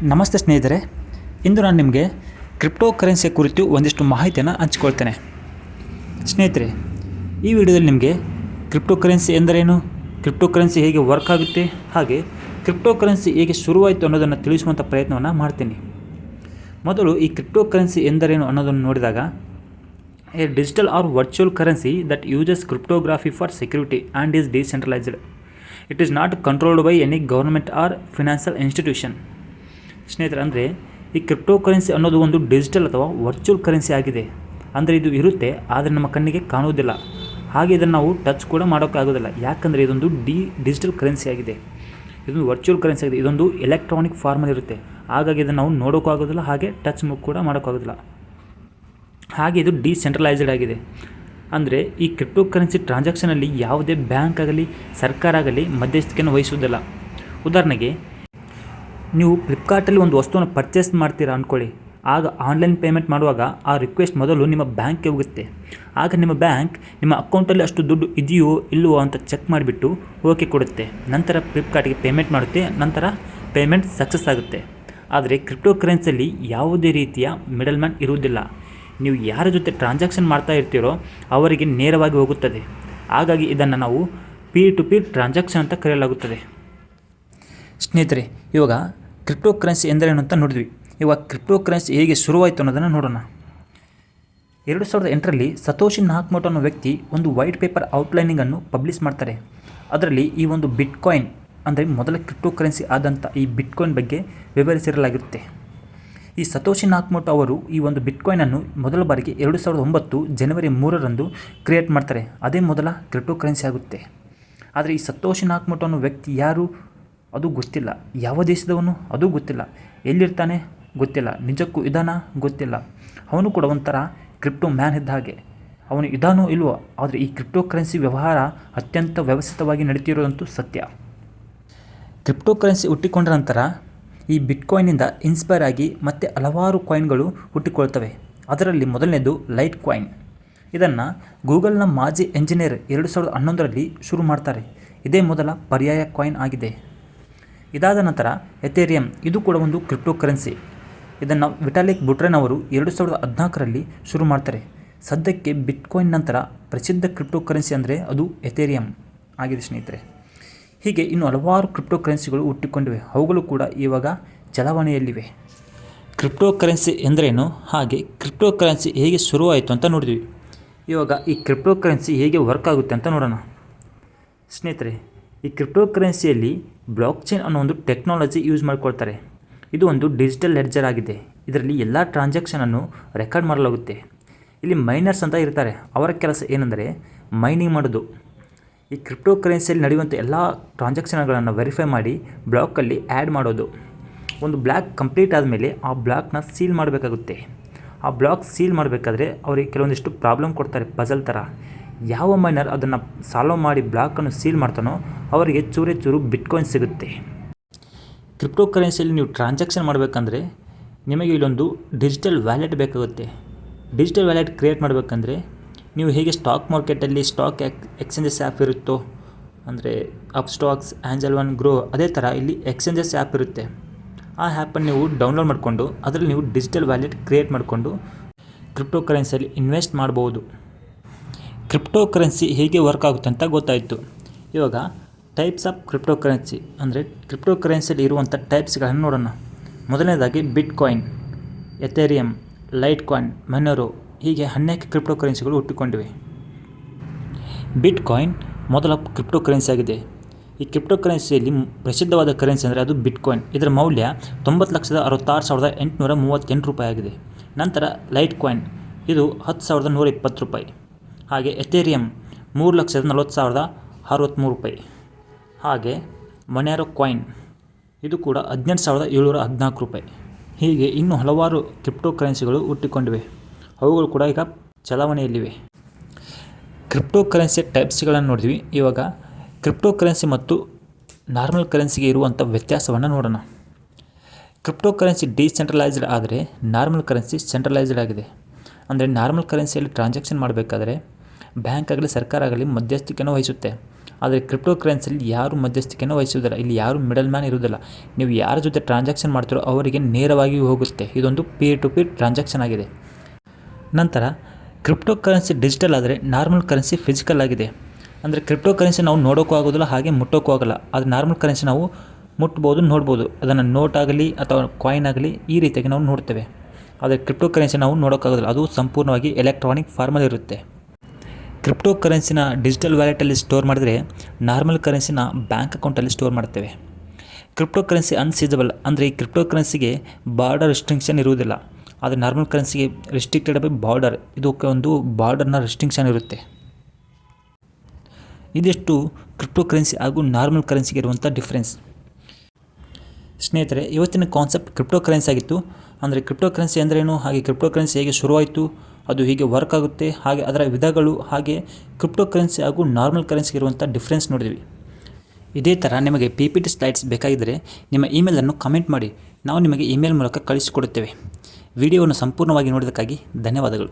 ನಮಸ್ತೆ ಸ್ನೇಹಿತರೆ, ಇಂದು ನಾನು ನಿಮಗೆ ಕ್ರಿಪ್ಟೋ ಕರೆನ್ಸಿಯ ಕುರಿತು ಒಂದಿಷ್ಟು ಮಾಹಿತಿಯನ್ನು ಹಂಚಿಕೊಳ್ತೇನೆ. ಸ್ನೇಹಿತರೆ, ಈ ವಿಡಿಯೋದಲ್ಲಿ ನಿಮಗೆ ಕ್ರಿಪ್ಟೋ ಕರೆನ್ಸಿ ಎಂದರೇನು, ಕ್ರಿಪ್ಟೋ ಕರೆನ್ಸಿ ಹೇಗೆ ವರ್ಕ್ ಆಗುತ್ತೆ, ಹಾಗೆ ಕ್ರಿಪ್ಟೋ ಕರೆನ್ಸಿ ಹೇಗೆ ಶುರುವಾಯಿತು ಅನ್ನೋದನ್ನು ತಿಳಿಸುವಂಥ ಪ್ರಯತ್ನವನ್ನು ಮಾಡ್ತೀನಿ. ಮೊದಲು ಈ ಕ್ರಿಪ್ಟೋ ಕರೆನ್ಸಿ ಎಂದರೇನು ಅನ್ನೋದನ್ನು ನೋಡಿದಾಗ, a digital or virtual currency that uses cryptography for security and is decentralised. It is not controlled by any government or financial institution. ಸ್ನೇಹಿತರೆ, ಅಂದರೆ ಈ ಕ್ರಿಪ್ಟೋ ಕರೆನ್ಸಿ ಅನ್ನೋದು ಒಂದು ಡಿಜಿಟಲ್ ಅಥವಾ ವರ್ಚುವಲ್ ಕರೆನ್ಸಿ ಆಗಿದೆ. ಅಂದರೆ ಇದು ಇರುತ್ತೆ, ಆದರೆ ನಮ್ಮ ಕಣ್ಣಿಗೆ ಕಾಣುವುದಿಲ್ಲ, ಹಾಗೆ ಇದನ್ನು ನಾವು ಟಚ್ ಕೂಡ ಮಾಡೋಕ್ಕಾಗೋದಿಲ್ಲ. ಯಾಕಂದರೆ ಇದೊಂದು ಡಿಜಿಟಲ್ ಕರೆನ್ಸಿ ಆಗಿದೆ, ಇದೊಂದು ವರ್ಚುವಲ್ ಕರೆನ್ಸಿ ಆಗಿದೆ. ಇದೊಂದು ಎಲೆಕ್ಟ್ರಾನಿಕ್ ಫಾರ್ಮಲ್ಲಿ ಇರುತ್ತೆ, ಹಾಗಾಗಿ ಇದನ್ನು ನಾವು ನೋಡೋಕ್ಕೂ ಆಗೋದಿಲ್ಲ, ಹಾಗೆ ಟಚ್ ಕೂಡ ಮಾಡೋಕ್ಕಾಗೋದಿಲ್ಲ. ಹಾಗೆ ಇದು ಡಿಸೆಂಟ್ರಲೈಸ್ಡ್ ಆಗಿದೆ. ಅಂದರೆ ಈ ಕ್ರಿಪ್ಟೋ ಕರೆನ್ಸಿ ಟ್ರಾನ್ಸಾಕ್ಷನಲ್ಲಿ ಯಾವುದೇ ಬ್ಯಾಂಕ್ ಆಗಲಿ ಸರ್ಕಾರ ಆಗಲಿ ಮಧ್ಯಸ್ಥಿಕೆಯನ್ನು ವಹಿಸುವುದಿಲ್ಲ. ಉದಾಹರಣೆಗೆ, ನೀವು ಫ್ಲಿಪ್ಕಾರ್ಟಲ್ಲಿ ಒಂದು ವಸ್ತುವನ್ನು ಪರ್ಚೇಸ್ ಮಾಡ್ತೀರಾ ಅಂದ್ಕೊಳ್ಳಿ. ಆಗ ಆನ್ಲೈನ್ ಪೇಮೆಂಟ್ ಮಾಡುವಾಗ ಆ ರಿಕ್ವೆಸ್ಟ್ ಮೊದಲು ನಿಮ್ಮ ಬ್ಯಾಂಕ್ಗೆ ಹೋಗುತ್ತೆ. ಆಗ ನಿಮ್ಮ ಬ್ಯಾಂಕ್ ನಿಮ್ಮ ಅಕೌಂಟಲ್ಲಿ ಅಷ್ಟು ದುಡ್ಡು ಇದೆಯೋ ಇಲ್ಲವೋ ಅಂತ ಚೆಕ್ ಮಾಡಿಬಿಟ್ಟು ಓಕೆ ಕೊಡುತ್ತೆ. ನಂತರ ಫ್ಲಿಪ್ಕಾರ್ಟ್ಗೆ ಪೇಮೆಂಟ್ ಮಾಡುತ್ತೆ, ನಂತರ ಪೇಮೆಂಟ್ ಸಕ್ಸಸ್ ಆಗುತ್ತೆ. ಆದರೆ ಕ್ರಿಪ್ಟೋ ಕರೆನ್ಸಿಯಲ್ಲಿ ಯಾವುದೇ ರೀತಿಯ ಮಿಡಲ್ ಮ್ಯಾನ್ ಇರುವುದಿಲ್ಲ. ನೀವು ಯಾರ ಜೊತೆ ಟ್ರಾನ್ಸಾಕ್ಷನ್ ಮಾಡ್ತಾ ಇರ್ತೀರೋ ಅವರಿಗೆ ನೇರವಾಗಿ ಹೋಗುತ್ತದೆ. ಹಾಗಾಗಿ ಇದನ್ನು ನಾವು ಪೀರ್ ಟು ಪೀರ್ ಟ್ರಾನ್ಸಾಕ್ಷನ್ ಅಂತ ಕರೆಯಲಾಗುತ್ತದೆ. ಸ್ನೇಹಿತರೆ, ಇವಾಗ ಕ್ರಿಪ್ಟೋ ಕರೆನ್ಸಿ ಎಂದರೇನು ಅಂತ ನೋಡಿದ್ವಿ. ಇವಾಗ ಕ್ರಿಪ್ಟೋ ಕರೆನ್ಸಿ ಹೇಗೆ ಶುರುವಾಯಿತು ಅನ್ನೋದನ್ನು ನೋಡೋಣ. 2008ರಲ್ಲಿ ಸತೋಶಿ ನಾಕಮೋಟೋ ಅನ್ನೋ ವ್ಯಕ್ತಿ ಒಂದು ವೈಟ್ ಪೇಪರ್ ಔಟ್ಲೈನಿಂಗನ್ನು ಪಬ್ಲಿಷ್ ಮಾಡ್ತಾರೆ. ಅದರಲ್ಲಿ ಈ ಒಂದು ಬಿಟ್ಕಾಯಿನ್ ಅಂದರೆ ಮೊದಲ ಕ್ರಿಪ್ಟೋ ಕರೆನ್ಸಿ ಆದಂಥ ಈ ಬಿಟ್ಕಾಯಿನ್ ಬಗ್ಗೆ ವಿವರಿಸಿರಲಾಗಿರುತ್ತೆ. ಈ ಸತೋಶಿ ನಾಕಮೋಟೋ ಅವರು ಈ ಒಂದು ಬಿಟ್ಕಾಯಿನನ್ನು ಮೊದಲ ಬಾರಿಗೆ 2009 ಜನವರಿ 3ರಂದು ಕ್ರಿಯೇಟ್ ಮಾಡ್ತಾರೆ. ಅದೇ ಮೊದಲ ಕ್ರಿಪ್ಟೋ ಕರೆನ್ಸಿ ಆಗುತ್ತೆ. ಆದರೆ ಈ ಸತೋಶಿ ನಾಕಮೋಟೋ ಅನ್ನೋ ವ್ಯಕ್ತಿ ಯಾರು ಅದು ಗೊತ್ತಿಲ್ಲ, ಯಾವ ದೇಶದವನು ಅದು ಗೊತ್ತಿಲ್ಲ, ಎಲ್ಲಿರ್ತಾನೆ ಗೊತ್ತಿಲ್ಲ, ನಿಜಕ್ಕೂ ಇದಾನ ಗೊತ್ತಿಲ್ಲ. ಅವನು ಕೂಡ ಒಂಥರ ಕ್ರಿಪ್ಟೋ ಮ್ಯಾನ್ ಇದ್ದ ಹಾಗೆ. ಅವನು ಇದಾನೋ ಇಲ್ವೋ, ಆದರೆ ಈ ಕ್ರಿಪ್ಟೋ ಕರೆನ್ಸಿ ವ್ಯವಹಾರ ಅತ್ಯಂತ ವ್ಯವಸ್ಥಿತವಾಗಿ ನಡೀತಿರೋದಂತೂ ಸತ್ಯ. ಕ್ರಿಪ್ಟೋ ಕರೆನ್ಸಿ ಹುಟ್ಟಿಕೊಂಡ ನಂತರ ಈ ಬಿಟ್ಕಾಯಿನಿಂದ ಇನ್ಸ್ಪೈರ್ ಆಗಿ ಮತ್ತೆ ಹಲವಾರು ಕಾಯಿನ್ಗಳು ಹುಟ್ಟಿಕೊಳ್ತವೆ. ಅದರಲ್ಲಿ ಮೊದಲನೇದು ಲೈಟ್ ಕಾಯಿನ್. ಇದನ್ನು ಗೂಗಲ್ನ ಮಾಜಿ ಎಂಜಿನಿಯರ್ 2011ರಲ್ಲಿ ಶುರು ಮಾಡ್ತಾರೆ. ಇದೇ ಮೊದಲ ಪರ್ಯಾಯ ಕಾಯಿನ್ ಆಗಿದೆ. ಇದಾದ ನಂತರ ಎಥೇರಿಯಂ, ಇದು ಕೂಡ ಒಂದು ಕ್ರಿಪ್ಟೋ ಕರೆನ್ಸಿ. ಇದನ್ನು ವಿಟಾಲಿಕ್ ಬುಟ್ರೆನ್ ಅವರು 2014ರಲ್ಲಿ ಶುರು ಮಾಡ್ತಾರೆ. ಸದ್ಯಕ್ಕೆ ಬಿಟ್ಕಾಯಿನ್ ನಂತರ ಪ್ರಸಿದ್ಧ ಕ್ರಿಪ್ಟೋ ಕರೆನ್ಸಿ ಅಂದರೆ ಅದು ಎಥೇರಿಯಂ ಆಗಿದೆ ಸ್ನೇಹಿತರೆ. ಹೀಗೆ ಇನ್ನು ಹಲವಾರು ಕ್ರಿಪ್ಟೋ ಕರೆನ್ಸಿಗಳು ಹುಟ್ಟಿಕೊಂಡಿವೆ. ಅವುಗಳು ಕೂಡ ಇವಾಗ ಚಲಾವಣೆಯಲ್ಲಿವೆ. ಕ್ರಿಪ್ಟೋ ಕರೆನ್ಸಿ ಎಂದರೇನು, ಹಾಗೆ ಕ್ರಿಪ್ಟೋ ಕರೆನ್ಸಿ ಹೇಗೆ ಶುರುವಾಯಿತು ಅಂತ ನೋಡಿದ್ವಿ. ಇವಾಗ ಈ ಕ್ರಿಪ್ಟೋ ಕರೆನ್ಸಿ ಹೇಗೆ ವರ್ಕ್ ಆಗುತ್ತೆ ಅಂತ ನೋಡೋಣ. ಸ್ನೇಹಿತರೆ, ಈ ಕ್ರಿಪ್ಟೋ ಕರೆನ್ಸಿಯಲ್ಲಿ ಬ್ಲಾಕ್ ಚೈನ್ ಅನ್ನೋ ಒಂದು ಟೆಕ್ನಾಲಜಿ ಯೂಸ್ ಮಾಡಿಕೊಳ್ತಾರೆ. ಇದು ಒಂದು ಡಿಜಿಟಲ್ ಲೆಡ್ಜರ್ ಆಗಿದೆ. ಇದರಲ್ಲಿ ಎಲ್ಲ ಟ್ರಾನ್ಸಾಕ್ಷನನ್ನು ರೆಕಾರ್ಡ್ ಮಾಡಲಾಗುತ್ತೆ. ಇಲ್ಲಿ ಮೈನರ್ಸ್ ಅಂತ ಇರ್ತಾರೆ. ಅವರ ಕೆಲಸ ಏನೆಂದರೆ ಮೈನಿಂಗ್ ಮಾಡೋದು. ಈ ಕ್ರಿಪ್ಟೋ ಕರೆನ್ಸಿಯಲ್ಲಿ ನಡೆಯುವಂಥ ಎಲ್ಲ ಟ್ರಾನ್ಸಾಕ್ಷನ್ಗಳನ್ನು ವೆರಿಫೈ ಮಾಡಿ ಬ್ಲಾಕಲ್ಲಿ ಆ್ಯಡ್ ಮಾಡೋದು. ಒಂದು ಬ್ಲಾಕ್ ಕಂಪ್ಲೀಟ್ ಆದಮೇಲೆ ಆ ಬ್ಲಾಕ್ನ ಸೀಲ್ ಮಾಡಬೇಕಾಗುತ್ತೆ. ಆ ಬ್ಲಾಕ್ ಸೀಲ್ ಮಾಡಬೇಕಾದ್ರೆ ಅವರಿಗೆ ಕೆಲವೊಂದಿಷ್ಟು ಪ್ರಾಬ್ಲಮ್ ಕೊಡ್ತಾರೆ, ಪಜಲ್ ಥರ. ಯಾವ ಮೈನರ್ ಅದನ್ನು ಸಾಲ್ವ್ ಮಾಡಿ ಬ್ಲಾಕನ್ನು ಸೀಲ್ ಮಾಡ್ತಾನೋ ಅವರಿಗೆ ಚೂರೇ ಚೂರು ಬಿಟ್ಕಾಯಿನ್ ಸಿಗುತ್ತೆ. ಕ್ರಿಪ್ಟೋ ಕರೆನ್ಸಿಯಲ್ಲಿ ನೀವು ಟ್ರಾನ್ಸಾಕ್ಷನ್ ಮಾಡಬೇಕಂದ್ರೆ ನಿಮಗೆ ಇಲ್ಲೊಂದು ಡಿಜಿಟಲ್ ವ್ಯಾಲೆಟ್ ಬೇಕಾಗುತ್ತೆ. ಡಿಜಿಟಲ್ ವ್ಯಾಲೆಟ್ ಕ್ರಿಯೇಟ್ ಮಾಡಬೇಕಂದ್ರೆ ನೀವು ಹೇಗೆ ಸ್ಟಾಕ್ ಮಾರ್ಕೆಟಲ್ಲಿ ಸ್ಟಾಕ್ ಎಕ್ಸ್ಚೇಂಜಸ್ ಆ್ಯಪ್ ಇರುತ್ತೋ, ಅಂದರೆ up stocks, Angel one, grow, ಅದೇ ಥರ ಇಲ್ಲಿ ಎಕ್ಸ್ಚೇಂಜಸ್ ಆ್ಯಪ್ ಇರುತ್ತೆ. ಆ ಆ್ಯಪನ್ನು ನೀವು ಡೌನ್ಲೋಡ್ ಮಾಡಿಕೊಂಡು ಅದರಲ್ಲಿ ನೀವು ಡಿಜಿಟಲ್ ವ್ಯಾಲೆಟ್ ಕ್ರಿಯೇಟ್ ಮಾಡಿಕೊಂಡು ಕ್ರಿಪ್ಟೋ ಕರೆನ್ಸಿಯಲ್ಲಿ ಇನ್ವೆಸ್ಟ್ ಮಾಡ್ಬೋದು. ಕ್ರಿಪ್ಟೋ ಕರೆನ್ಸಿ ಹೇಗೆ ವರ್ಕ್ ಆಗುತ್ತೆ ಅಂತ ಗೊತ್ತಾಯಿತು. ಇವಾಗ ಟೈಪ್ಸ್ ಆಫ್ ಕ್ರಿಪ್ಟೋ ಕರೆನ್ಸಿ ಅಂದರೆ ಕ್ರಿಪ್ಟೋ ಕರೆನ್ಸಿಯಲ್ಲಿ ಇರುವಂಥ ಟೈಪ್ಸ್ಗಳನ್ನು ನೋಡೋಣ. ಮೊದಲನೇದಾಗಿ ಬಿಟ್ಕಾಯಿನ್, ಎಥೇರಿಯಂ, ಲೈಟ್ ಕಾಯಿನ್, ಮೊನೆರೋ, ಹೀಗೆ ಅನೇಕ ಕ್ರಿಪ್ಟೋ ಕರೆನ್ಸಿಗಳು ಹುಟ್ಟಿಕೊಂಡಿವೆ. ಬಿಟ್ಕಾಯಿನ್ ಮೊದಲ ಕ್ರಿಪ್ಟೋ ಕರೆನ್ಸಿ ಆಗಿದೆ. ಈ ಕ್ರಿಪ್ಟೋ ಕರೆನ್ಸಿಯಲ್ಲಿ ಪ್ರಸಿದ್ಧವಾದ ಕರೆನ್ಸಿ ಅಂದರೆ ಅದು ಬಿಟ್ಕಾಯಿನ್. ಇದರ ಮೌಲ್ಯ 90,66,838 ರೂಪಾಯಿ ಆಗಿದೆ. ನಂತರ ಲೈಟ್ ಕಾಯಿನ್, ಇದು 10,120 ರೂಪಾಯಿ. ಹಾಗೆ ಎಥೇರಿಯಂ 3,40,063 ರೂಪಾಯಿ. ಹಾಗೆ ಮೊನೆರೋ ಕಾಯಿನ್, ಇದು ಕೂಡ 18,714 ರೂಪಾಯಿ. ಹೀಗೆ ಇನ್ನೂ ಹಲವಾರು ಕ್ರಿಪ್ಟೋ ಕರೆನ್ಸಿಗಳು ಹುಟ್ಟಿಕೊಂಡಿವೆ. ಅವುಗಳು ಕೂಡ ಈಗ ಚಲಾವಣೆಯಲ್ಲಿವೆ. ಕ್ರಿಪ್ಟೋ ಕರೆನ್ಸಿ ಟೈಪ್ಸ್ಗಳನ್ನು ನೋಡಿದ್ವಿ. ಇವಾಗ ಕ್ರಿಪ್ಟೋ ಕರೆನ್ಸಿ ಮತ್ತು ನಾರ್ಮಲ್ ಕರೆನ್ಸಿಗೆ ಇರುವಂಥ ವ್ಯತ್ಯಾಸವನ್ನು ನೋಡೋಣ. ಕ್ರಿಪ್ಟೋ ಕರೆನ್ಸಿ ಡಿಸೆಂಟ್ರಲೈಸ್ಡ್ ಆದರೆ ನಾರ್ಮಲ್ ಕರೆನ್ಸಿ ಸೆಂಟ್ರಲೈಸ್ಡ್ ಆಗಿದೆ. ಅಂದರೆ ನಾರ್ಮಲ್ ಕರೆನ್ಸಿಯಲ್ಲಿ ಟ್ರಾನ್ಸಾಕ್ಷನ್ ಮಾಡಬೇಕಾದ್ರೆ ಬ್ಯಾಂಕ್ ಆಗಲಿ ಸರ್ಕಾರ ಆಗಲಿ ಮಧ್ಯಸ್ಥಿಕೆಯನ್ನು ವಹಿಸುತ್ತೆ. ಆದರೆ ಕ್ರಿಪ್ಟೋ ಕರೆನ್ಸಿಯಲ್ಲಿ ಯಾರು ಮಧ್ಯಸ್ಥಿಕೆಯನ್ನು ವಹಿಸುವುದಿಲ್ಲ, ಇಲ್ಲಿ ಯಾರು ಮಿಡಲ್ ಮ್ಯಾನ್ ಇರುವುದಿಲ್ಲ. ನೀವು ಯಾರ ಜೊತೆ ಟ್ರಾನ್ಸಾಕ್ಷನ್ ಮಾಡ್ತೀರೋ ಅವರಿಗೆ ನೇರವಾಗಿ ಹೋಗುತ್ತೆ. ಇದೊಂದು ಪೀರ್ ಟು ಪೀರ್ ಟ್ರಾನ್ಸಾಕ್ಷನ್ ಆಗಿದೆ. ನಂತರ ಕ್ರಿಪ್ಟೋ ಕರೆನ್ಸಿ ಡಿಜಿಟಲ್ ಆದರೆ ನಾರ್ಮಲ್ ಕರೆನ್ಸಿ ಫಿಸಿಕಲ್ ಆಗಿದೆ. ಅಂದರೆ ಕ್ರಿಪ್ಟೋ ಕರೆನ್ಸಿ ನಾವು ನೋಡೋಕ್ಕೂ ಆಗೋದಿಲ್ಲ, ಹಾಗೆ ಮುಟ್ಟೋಕ್ಕೂ ಆಗೋಲ್ಲ. ಆದರೆ ನಾರ್ಮಲ್ ಕರೆನ್ಸಿ ನಾವು ಮುಟ್ಬೋದು, ನೋಡ್ಬೋದು. ಅದನ್ನು ನೋಟ್ ಆಗಲಿ ಅಥವಾ ಕಾಯಿನ್ ಆಗಲಿ ಈ ರೀತಿಯಾಗಿ ನಾವು ನೋಡ್ತೇವೆ. ಆದರೆ ಕ್ರಿಪ್ಟೋ ಕರೆನ್ಸಿ ನಾವು ನೋಡೋಕ್ಕಾಗೋದಿಲ್ಲ, ಅದು ಸಂಪೂರ್ಣವಾಗಿ ಎಲೆಕ್ಟ್ರಾನಿಕ್ ಫಾರ್ಮಲ್ಲಿ ಇರುತ್ತೆ. ಕ್ರಿಪ್ಟೋ ಕರೆನ್ಸಿನ ಡಿಜಿಟಲ್ ವ್ಯಾಲೆಟಲ್ಲಿ ಸ್ಟೋರ್ ಮಾಡಿದರೆ ನಾರ್ಮಲ್ ಕರೆನ್ಸಿನ ಬ್ಯಾಂಕ್ ಅಕೌಂಟಲ್ಲಿ ಸ್ಟೋರ್ ಮಾಡ್ತೇವೆ. ಕ್ರಿಪ್ಟೋ ಕರೆನ್ಸಿ ಅನ್ಸೀಸಬಲ್ ಅಂದರೆ ಈ ಕ್ರಿಪ್ಟೋ ಕರೆನ್ಸಿಗೆ ಬಾರ್ಡರ್ ರೆಸ್ಟ್ರಿಕ್ಷನ್ ಇರುವುದಿಲ್ಲ. ಆದರೆ ನಾರ್ಮಲ್ ಕರೆನ್ಸಿಗೆ ರಿಸ್ಟ್ರಿಕ್ಟೆಡ್ ಬೈ ಬಾರ್ಡರ್, ಇದಕ್ಕೆ ಒಂದು ಬಾರ್ಡರ್ನ ರೆಸ್ಟ್ರಿಕ್ಷನ್ ಇರುತ್ತೆ. ಇದಿಷ್ಟು ಕ್ರಿಪ್ಟೋ ಕರೆನ್ಸಿ ಹಾಗೂ ನಾರ್ಮಲ್ ಕರೆನ್ಸಿಗೆ ಇರುವಂಥ ಡಿಫ್ರೆನ್ಸ್. ಸ್ನೇಹಿತರೆ, ಇವತ್ತಿನ ಕಾನ್ಸೆಪ್ಟ್ ಕ್ರಿಪ್ಟೋ ಕರೆನ್ಸಿ ಆಗಿತ್ತು. ಅಂದರೆ ಕ್ರಿಪ್ಟೋ ಕರೆನ್ಸಿ ಅಂದ್ರೇನು, ಹಾಗೆ ಕ್ರಿಪ್ಟೋ ಕರೆನ್ಸಿ ಹೇಗೆ ಶುರುವಾಯಿತು, ಅದು ಹೀಗೆ ವರ್ಕ್ ಆಗುತ್ತೆ, ಹಾಗೆ ಅದರ ವಿಧಗಳು, ಹಾಗೆ ಕ್ರಿಪ್ಟೋ ಕರೆನ್ಸಿ ಹಾಗೂ ನಾರ್ಮಲ್ ಕರೆನ್ಸಿಗೆ ಇರುವಂಥ ಡಿಫ್ರೆನ್ಸ್ ನೋಡಿದ್ವಿ. ಇದೇ ಥರ ನಿಮಗೆ PPT ಸ್ಲೈಡ್ಸ್ ಬೇಕಾಗಿದ್ದರೆ ನಿಮ್ಮ ಇಮೇಲನ್ನು ಕಮೆಂಟ್ ಮಾಡಿ, ನಾವು ನಿಮಗೆ ಇಮೇಲ್ ಮೂಲಕ ಕಳಿಸಿಕೊಡುತ್ತೇವೆ. ವಿಡಿಯೋವನ್ನು ಸಂಪೂರ್ಣವಾಗಿ ನೋಡಿದ್ದಕ್ಕಾಗಿ ಧನ್ಯವಾದಗಳು.